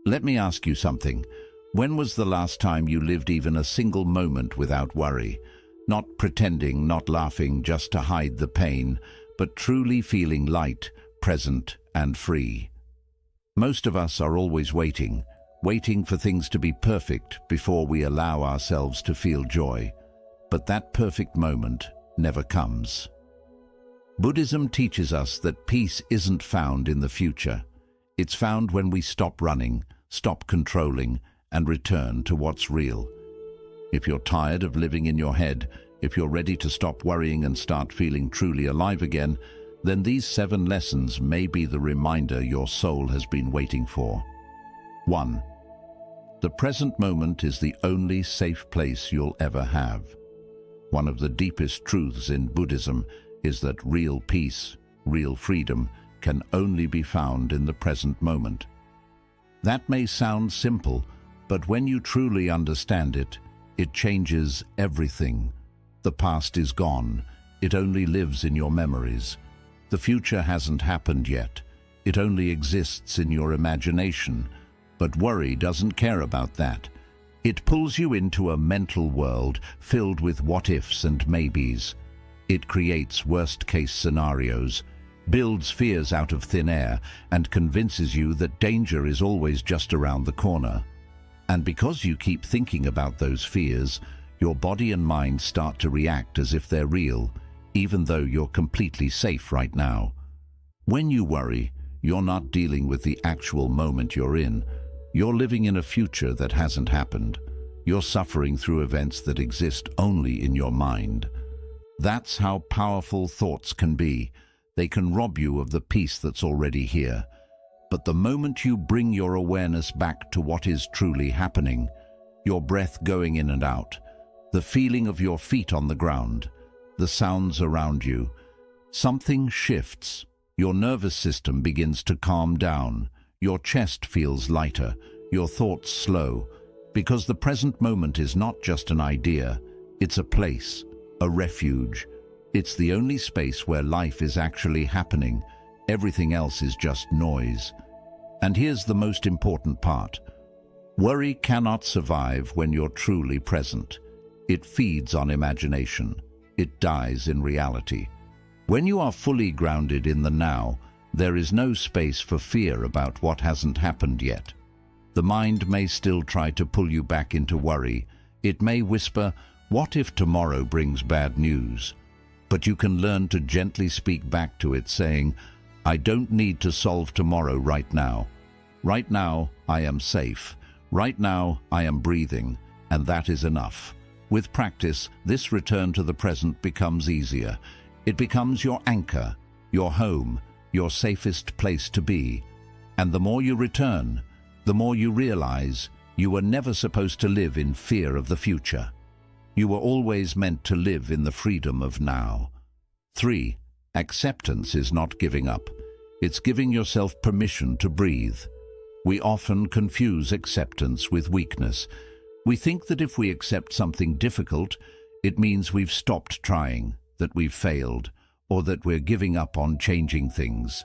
Let me ask you something. When was the last time you lived even a single moment without worry? Not pretending, not laughing just to hide the pain, but truly feeling light, present, and free. Most of us are always waiting for things to be perfect before we allow ourselves to feel joy. But that perfect moment never comes. Buddhism teaches us that peace isn't found in the future. It's found when we stop running, stop controlling, and return to what's real. If you're tired of living in your head, if you're ready to stop worrying and start feeling truly alive again, then these 7 lessons may be the reminder your soul has been waiting for. 1. The present moment is the only safe place you'll ever have. One of the deepest truths in Buddhism is that real peace, real freedom, can only be found in the present moment. That may sound simple, but when you truly understand it, it changes everything. The past is gone. It only lives in your memories. The future hasn't happened yet. It only exists in your imagination. But worry doesn't care about that. It pulls you into a mental world filled with what-ifs and maybes. It creates worst-case scenarios, builds fears out of thin air, and convinces you that danger is always just around the corner. And because you keep thinking about those fears, your body and mind start to react as if they're real, even though you're completely safe right now. When you worry, you're not dealing with the actual moment you're in. You're living in a future that hasn't happened. You're suffering through events that exist only in your mind. That's how powerful thoughts can be. They can rob you of the peace that's already here. But the moment you bring your awareness back to what is truly happening, your breath going in and out, the feeling of your feet on the ground, the sounds around you, something shifts. Your nervous system begins to calm down. Your chest feels lighter, your thoughts slow, because the present moment is not just an idea, it's a place, a refuge. It's the only space where life is actually happening. Everything else is just noise. And here's the most important part. Worry cannot survive when you're truly present. It feeds on imagination. It dies in reality. When you are fully grounded in the now, there is no space for fear about what hasn't happened yet. The mind may still try to pull you back into worry. It may whisper, "What if tomorrow brings bad news?" But you can learn to gently speak back to it, saying, "I don't need to solve tomorrow right now. Right now, I am safe. Right now, I am breathing, and that is enough." With practice, this return to the present becomes easier. It becomes your anchor, your home, your safest place to be. And the more you return, the more you realize you were never supposed to live in fear of the future. You were always meant to live in the freedom of now. 3. Acceptance is not giving up. It's giving yourself permission to breathe. We often confuse acceptance with weakness. We think that if we accept something difficult, it means we've stopped trying, that we've failed, or that we're giving up on changing things.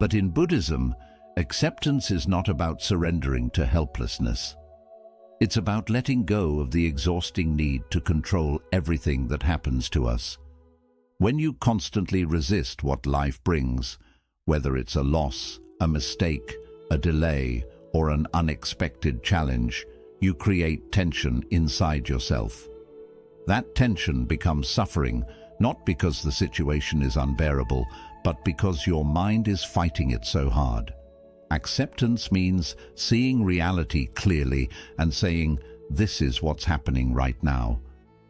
But in Buddhism, acceptance is not about surrendering to helplessness. It's about letting go of the exhausting need to control everything that happens to us. When you constantly resist what life brings, whether it's a loss, a mistake, a delay, or an unexpected challenge, you create tension inside yourself. That tension becomes suffering, not because the situation is unbearable, but because your mind is fighting it so hard. Acceptance means seeing reality clearly and saying, "This is what's happening right now."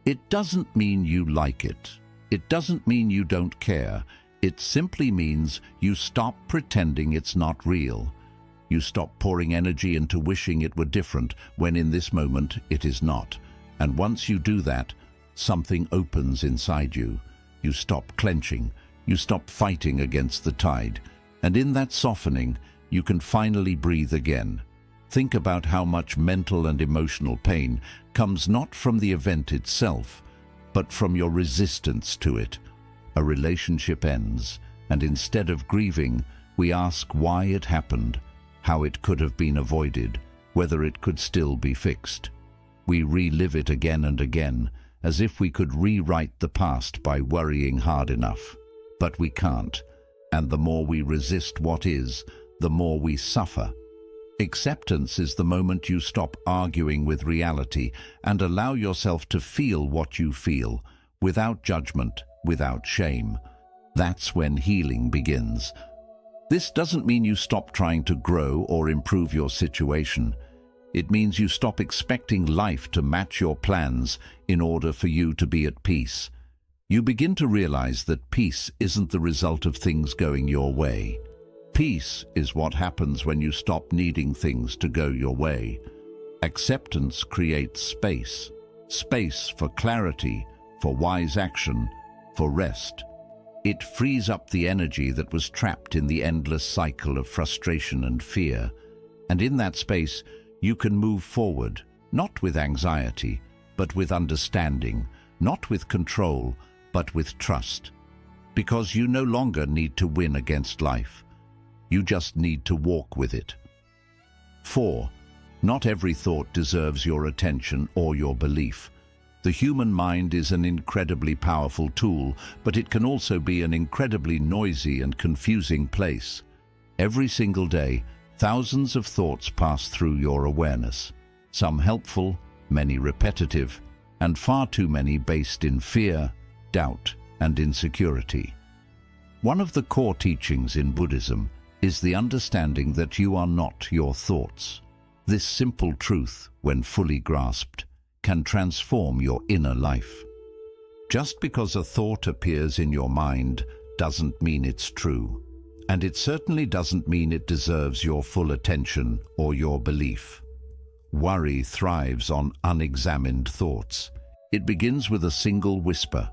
It doesn't mean you like it. It doesn't mean you don't care. It simply means you stop pretending it's not real. You stop pouring energy into wishing it were different when in this moment it is not. And once you do that, something opens inside you. You stop clenching. You stop fighting against the tide. And in that softening, you can finally breathe again. Think about how much mental and emotional pain comes not from the event itself, but from your resistance to it. A relationship ends, and instead of grieving, we ask why it happened, how it could have been avoided, whether it could still be fixed. We relive it again and again, as if we could rewrite the past by worrying hard enough. But we can't, and the more we resist what is, the more we suffer. Acceptance is the moment you stop arguing with reality and allow yourself to feel what you feel, without judgment, without shame. That's when healing begins. This doesn't mean you stop trying to grow or improve your situation. It means you stop expecting life to match your plans in order for you to be at peace. You begin to realize that peace isn't the result of things going your way. Peace is what happens when you stop needing things to go your way. Acceptance creates space. Space for clarity, for wise action, for rest. It frees up the energy that was trapped in the endless cycle of frustration and fear. And in that space, you can move forward, not with anxiety, but with understanding, not with control, but with trust. Because you no longer need to win against life. You just need to walk with it. 4. Not every thought deserves your attention or your belief. The human mind is an incredibly powerful tool, but it can also be an incredibly noisy and confusing place. Every single day, thousands of thoughts pass through your awareness. Some helpful, many repetitive, and far too many based in fear, doubt, and insecurity. One of the core teachings in Buddhism is the understanding that you are not your thoughts. This simple truth, when fully grasped, can transform your inner life. Just because a thought appears in your mind doesn't mean it's true, and it certainly doesn't mean it deserves your full attention or your belief. Worry thrives on unexamined thoughts. It begins with a single whisper.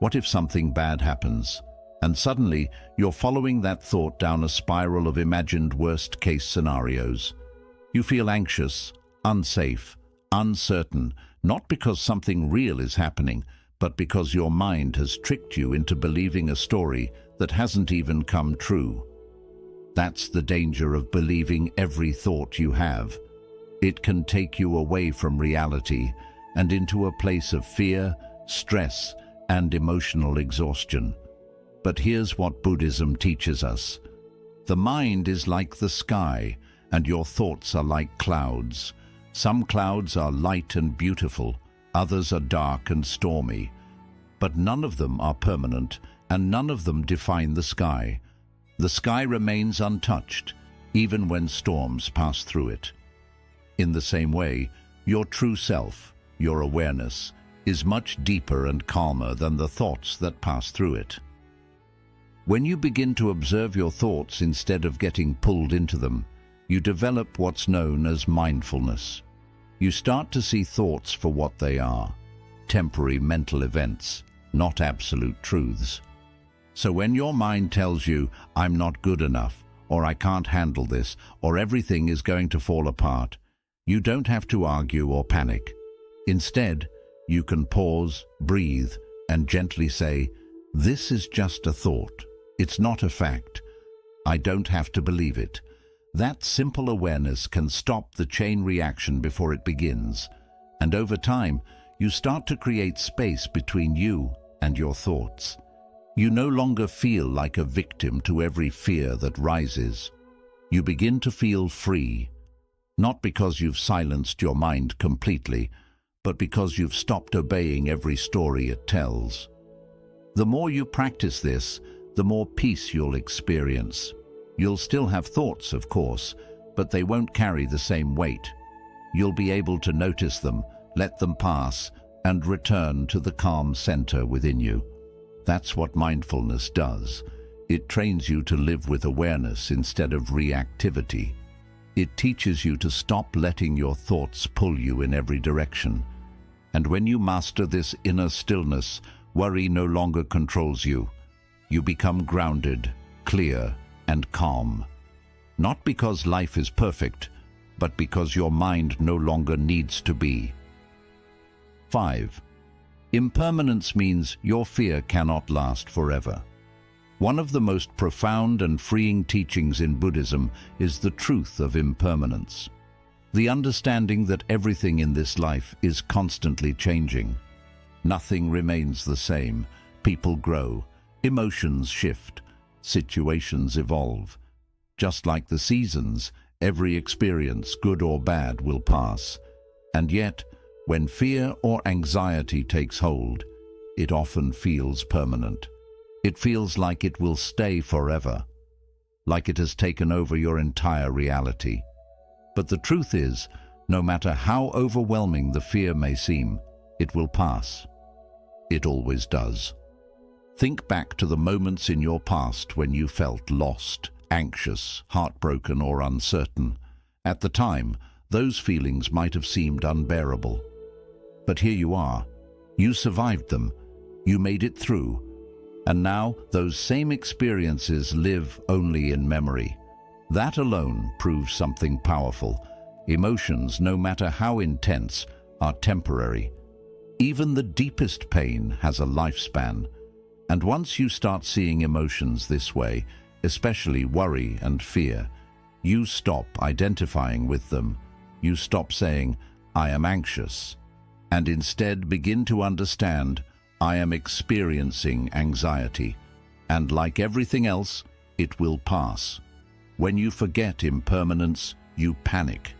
What if something bad happens? And suddenly, you're following that thought down a spiral of imagined worst-case scenarios. You feel anxious, unsafe, uncertain, not because something real is happening, but because your mind has tricked you into believing a story that hasn't even come true. That's the danger of believing every thought you have. It can take you away from reality and into a place of fear, stress, and emotional exhaustion. But here's what Buddhism teaches us. The mind is like the sky, and your thoughts are like clouds. Some clouds are light and beautiful, others are dark and stormy. But none of them are permanent, and none of them define the sky. The sky remains untouched, even when storms pass through it. In the same way, your true self, your awareness, is much deeper and calmer than the thoughts that pass through it. When you begin to observe your thoughts instead of getting pulled into them, you develop what's known as mindfulness. You start to see thoughts for what they are, temporary mental events, not absolute truths. So when your mind tells you, "I'm not good enough," or "I can't handle this," or "everything is going to fall apart," you don't have to argue or panic. Instead, you can pause, breathe, and gently say, "This is just a thought. It's not a fact. I don't have to believe it." That simple awareness can stop the chain reaction before it begins, and over time, you start to create space between you and your thoughts. You no longer feel like a victim to every fear that rises. You begin to feel free, not because you've silenced your mind completely, but because you've stopped obeying every story it tells. The more you practice this, the more peace you'll experience. You'll still have thoughts, of course, but they won't carry the same weight. You'll be able to notice them, let them pass, and return to the calm center within you. That's what mindfulness does. It trains you to live with awareness instead of reactivity. It teaches you to stop letting your thoughts pull you in every direction. And when you master this inner stillness, worry no longer controls you. You become grounded, clear, and calm. Not because life is perfect, but because your mind no longer needs to be. 5. Impermanence means your fear cannot last forever. One of the most profound and freeing teachings in Buddhism is the truth of impermanence. The understanding that everything in this life is constantly changing. Nothing remains the same. People grow, emotions shift, situations evolve. Just like the seasons, every experience, good or bad, will pass. And yet, when fear or anxiety takes hold, it often feels permanent. It feels like it will stay forever, like it has taken over your entire reality. But the truth is, no matter how overwhelming the fear may seem, it will pass. It always does. Think back to the moments in your past when you felt lost, anxious, heartbroken, or uncertain. At the time, those feelings might have seemed unbearable. But here you are. You survived them. You made it through. And now, those same experiences live only in memory. That alone proves something powerful. Emotions, no matter how intense, are temporary. Even the deepest pain has a lifespan. And once you start seeing emotions this way, especially worry and fear, you stop identifying with them. You stop saying, "I am anxious," and instead begin to understand, "I am experiencing anxiety." And like everything else, it will pass. When you forget impermanence, you panic.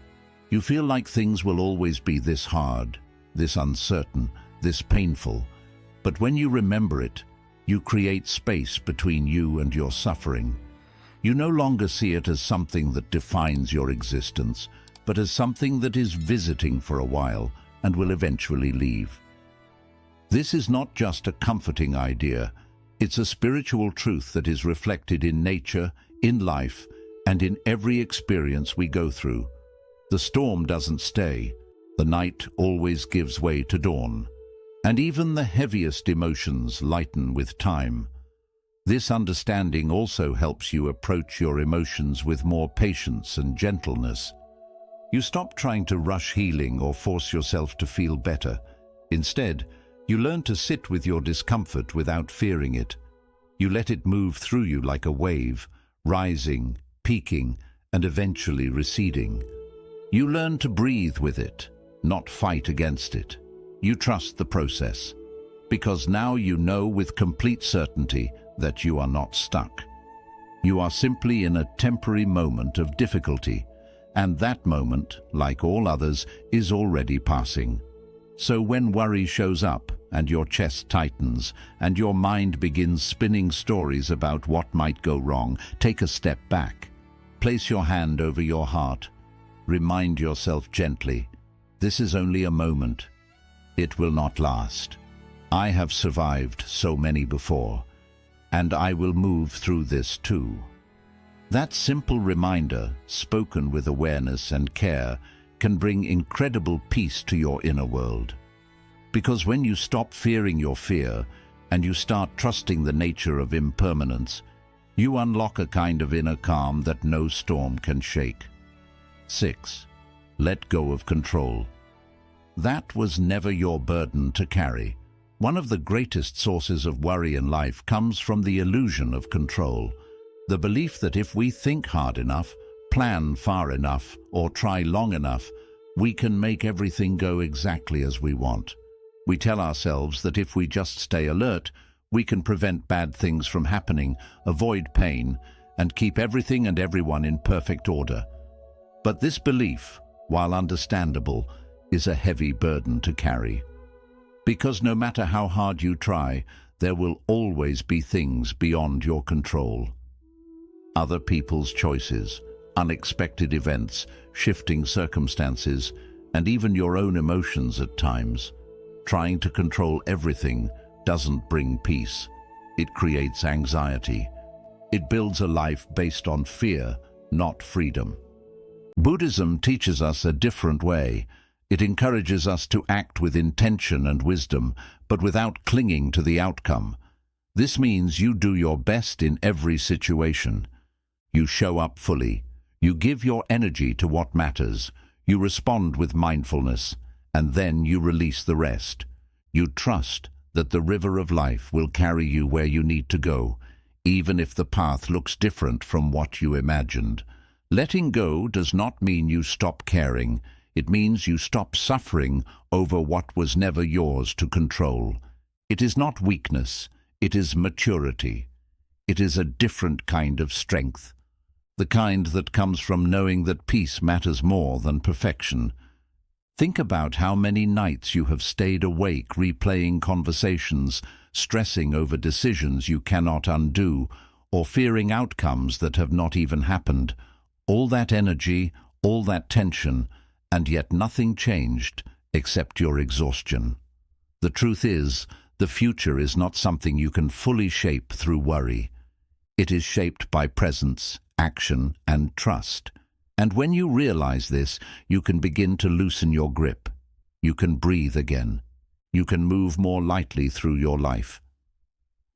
You feel like things will always be this hard, this uncertain, this painful. But when you remember it, you create space between you and your suffering. You no longer see it as something that defines your existence, but as something that is visiting for a while and will eventually leave. This is not just a comforting idea. It's a spiritual truth that is reflected in nature, in life, and in every experience we go through. The storm doesn't stay. The night always gives way to dawn. And even the heaviest emotions lighten with time. This understanding also helps you approach your emotions with more patience and gentleness. You stop trying to rush healing or force yourself to feel better. Instead, you learn to sit with your discomfort without fearing it. You let it move through you like a wave, rising, peaking, and eventually receding. You learn to breathe with it, not fight against it. You trust the process, because now you know with complete certainty that you are not stuck. You are simply in a temporary moment of difficulty, and that moment, like all others, is already passing. So when worry shows up, and your chest tightens, and your mind begins spinning stories about what might go wrong, take a step back. Place your hand over your heart. Remind yourself gently, this is only a moment. It will not last. I have survived so many before, and I will move through this too. That simple reminder, spoken with awareness and care, can bring incredible peace to your inner world. Because when you stop fearing your fear and you start trusting the nature of impermanence, you unlock a kind of inner calm that no storm can shake. 6. Let go of control. That was never your burden to carry. One of the greatest sources of worry in life comes from the illusion of control. The belief that if we think hard enough, plan far enough, or try long enough, we can make everything go exactly as we want. We tell ourselves that if we just stay alert, we can prevent bad things from happening, avoid pain, and keep everything and everyone in perfect order. But this belief, while understandable, is a heavy burden to carry. Because no matter how hard you try, there will always be things beyond your control. Other people's choices, unexpected events, shifting circumstances, and even your own emotions at times. Trying to control everything doesn't bring peace. It creates anxiety. It builds a life based on fear, not freedom. Buddhism teaches us a different way. It encourages us to act with intention and wisdom, but without clinging to the outcome. This means you do your best in every situation. You show up fully. You give your energy to what matters. You respond with mindfulness, and then you release the rest. You trust that the river of life will carry you where you need to go, even if the path looks different from what you imagined. Letting go does not mean you stop caring. It means you stop suffering over what was never yours to control. It is not weakness, it is maturity. It is a different kind of strength, the kind that comes from knowing that peace matters more than perfection. Think about how many nights you have stayed awake replaying conversations, stressing over decisions you cannot undo, or fearing outcomes that have not even happened. All that energy, all that tension, and yet nothing changed except your exhaustion. The truth is, the future is not something you can fully shape through worry. It is shaped by presence, action, and trust. And when you realize this, you can begin to loosen your grip. You can breathe again. You can move more lightly through your life.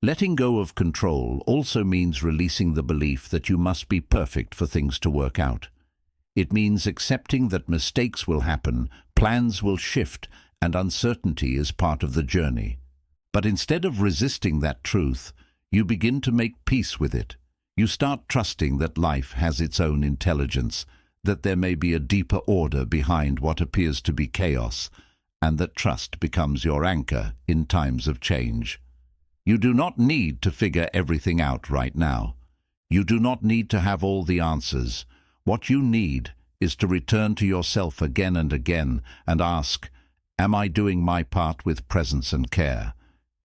Letting go of control also means releasing the belief that you must be perfect for things to work out. It means accepting that mistakes will happen, plans will shift, and uncertainty is part of the journey. But instead of resisting that truth, you begin to make peace with it. You start trusting that life has its own intelligence, that there may be a deeper order behind what appears to be chaos, and that trust becomes your anchor in times of change. You do not need to figure everything out right now. You do not need to have all the answers. What you need is to return to yourself again and again and ask, am I doing my part with presence and care?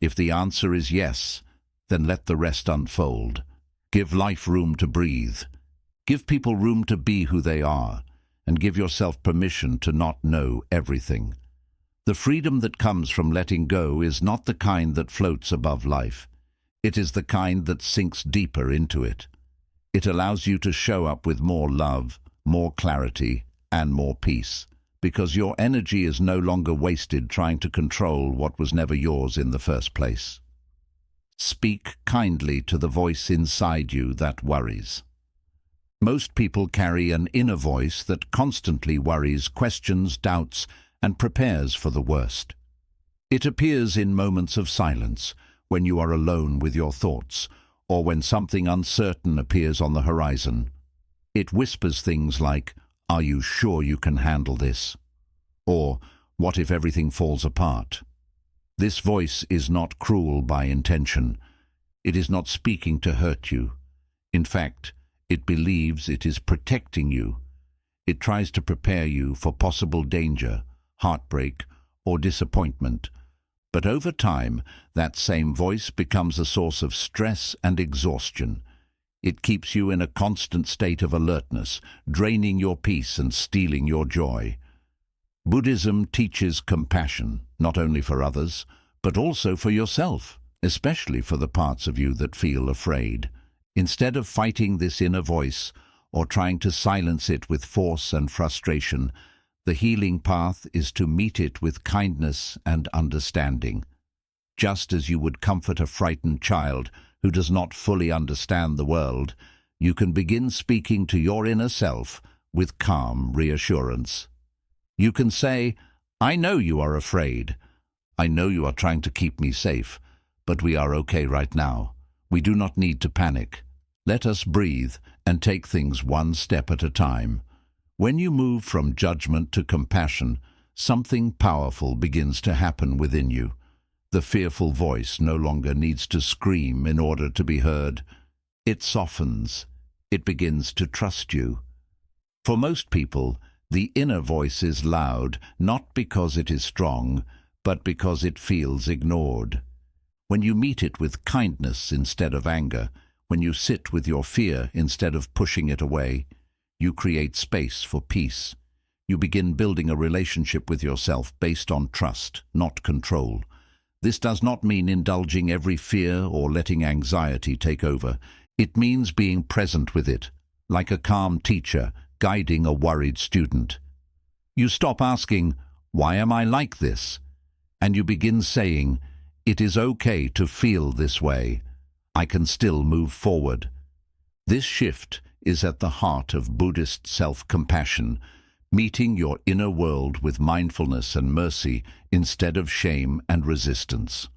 If the answer is yes, then let the rest unfold. Give life room to breathe. Give people room to be who they are, and give yourself permission to not know everything. The freedom that comes from letting go is not the kind that floats above life. It is the kind that sinks deeper into it. It allows you to show up with more love, more clarity, and more peace, because your energy is no longer wasted trying to control what was never yours in the first place. Speak kindly to the voice inside you that worries. Most people carry an inner voice that constantly worries, questions, doubts, and prepares for the worst. It appears in moments of silence, when you are alone with your thoughts, or when something uncertain appears on the horizon. It whispers things like, "Are you sure you can handle this?" Or, "What if everything falls apart?" This voice is not cruel by intention. It is not speaking to hurt you. In fact, it believes it is protecting you. It tries to prepare you for possible danger, heartbreak, or disappointment. But over time, that same voice becomes a source of stress and exhaustion. It keeps you in a constant state of alertness, draining your peace and stealing your joy. Buddhism teaches compassion, not only for others, but also for yourself, especially for the parts of you that feel afraid. Instead of fighting this inner voice or trying to silence it with force and frustration, the healing path is to meet it with kindness and understanding. Just as you would comfort a frightened child who does not fully understand the world, you can begin speaking to your inner self with calm reassurance. You can say, "I know you are afraid. I know you are trying to keep me safe, but we are okay right now. We do not need to panic. Let us breathe and take things one step at a time." When you move from judgment to compassion, something powerful begins to happen within you. The fearful voice no longer needs to scream in order to be heard. It softens. It begins to trust you. For most people, the inner voice is loud, not because it is strong, but because it feels ignored. When you meet it with kindness instead of anger, when you sit with your fear instead of pushing it away, you create space for peace. You begin building a relationship with yourself based on trust, not control. This does not mean indulging every fear or letting anxiety take over. It means being present with it, like a calm teacher guiding a worried student. You stop asking, "Why am I like this?" And you begin saying, "It is okay to feel this way. I can still move forward." This shift is at the heart of Buddhist self-compassion, meeting your inner world with mindfulness and mercy instead of shame and resistance.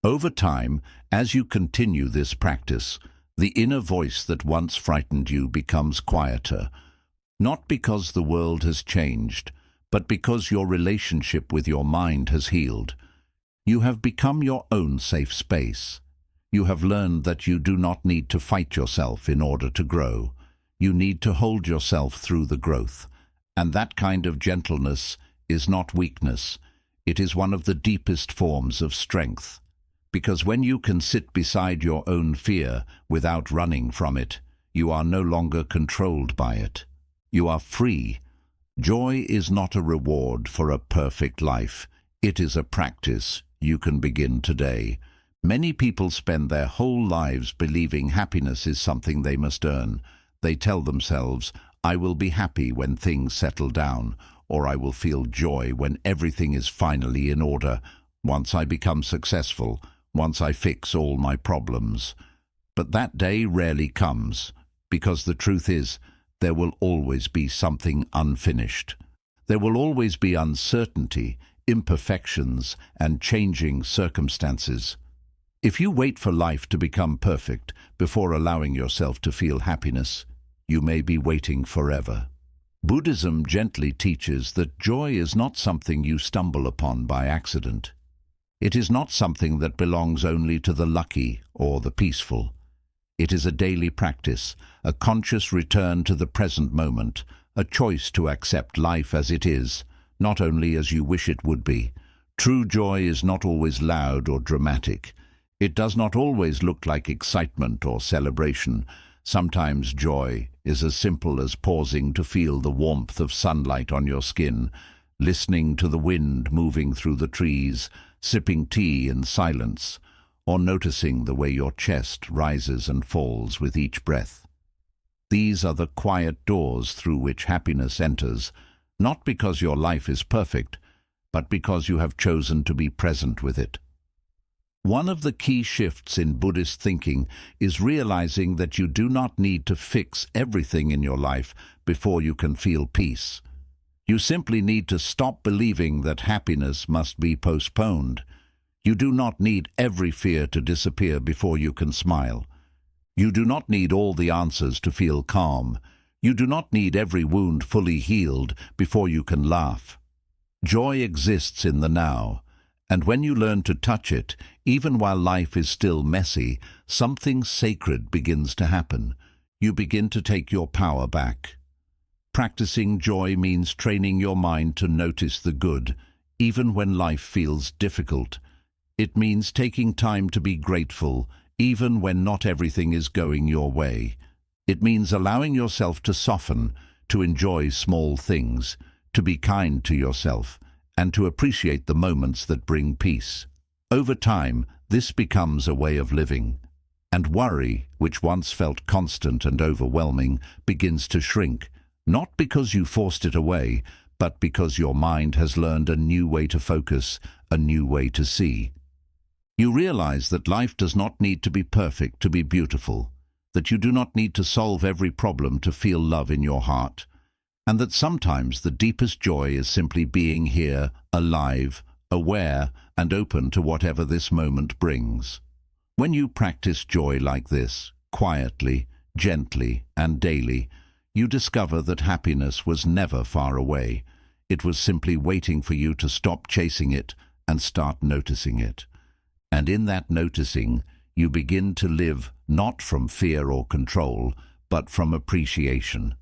Over time, as you continue this practice, The inner voice that once frightened you becomes quieter, not because the world has changed, but because your relationship with your mind has healed. You have become your own safe space. You have learned that you do not need to fight yourself in order to grow. You need to hold yourself through the growth. And that kind of gentleness is not weakness. It is one of the deepest forms of strength. Because when you can sit beside your own fear without running from it, you are no longer controlled by it. You are free. Joy is not a reward for a perfect life. It is a practice you can begin today. Many people spend their whole lives believing happiness is something they must earn. They tell themselves, "I will be happy when things settle down," or "I will feel joy when everything is finally in order, once I become successful, once I fix all my problems." But that day rarely comes, because the truth is, there will always be something unfinished. There will always be uncertainty, imperfections, and changing circumstances. If you wait for life to become perfect before allowing yourself to feel happiness, you may be waiting forever. Buddhism gently teaches that joy is not something you stumble upon by accident. It is not something that belongs only to the lucky or the peaceful. It is a daily practice, a conscious return to the present moment, a choice to accept life as it is, not only as you wish it would be. True joy is not always loud or dramatic. It does not always look like excitement or celebration. Sometimes joy is as simple as pausing to feel the warmth of sunlight on your skin, listening to the wind moving through the trees, sipping tea in silence, or noticing the way your chest rises and falls with each breath. These are the quiet doors through which happiness enters, not because your life is perfect, but because you have chosen to be present with it. One of the key shifts in Buddhist thinking is realizing that you do not need to fix everything in your life before you can feel peace. You simply need to stop believing that happiness must be postponed. You do not need every fear to disappear before you can smile. You do not need all the answers to feel calm. You do not need every wound fully healed before you can laugh. Joy exists in the now, and when you learn to touch it, even while life is still messy, something sacred begins to happen. You begin to take your power back. Practicing joy means training your mind to notice the good, even when life feels difficult. It means taking time to be grateful, even when not everything is going your way. It means allowing yourself to soften, to enjoy small things, to be kind to yourself, and to appreciate the moments that bring peace. Over time, this becomes a way of living. And worry, which once felt constant and overwhelming, begins to shrink, not because you forced it away, but because your mind has learned a new way to focus, a new way to see. You realize that life does not need to be perfect to be beautiful, that you do not need to solve every problem to feel love in your heart, and that sometimes the deepest joy is simply being here, alive, aware, and open to whatever this moment brings. When you practice joy like this, quietly, gently, and daily, you discover that happiness was never far away. It was simply waiting for you to stop chasing it and start noticing it. And in that noticing, you begin to live not from fear or control, but from appreciation.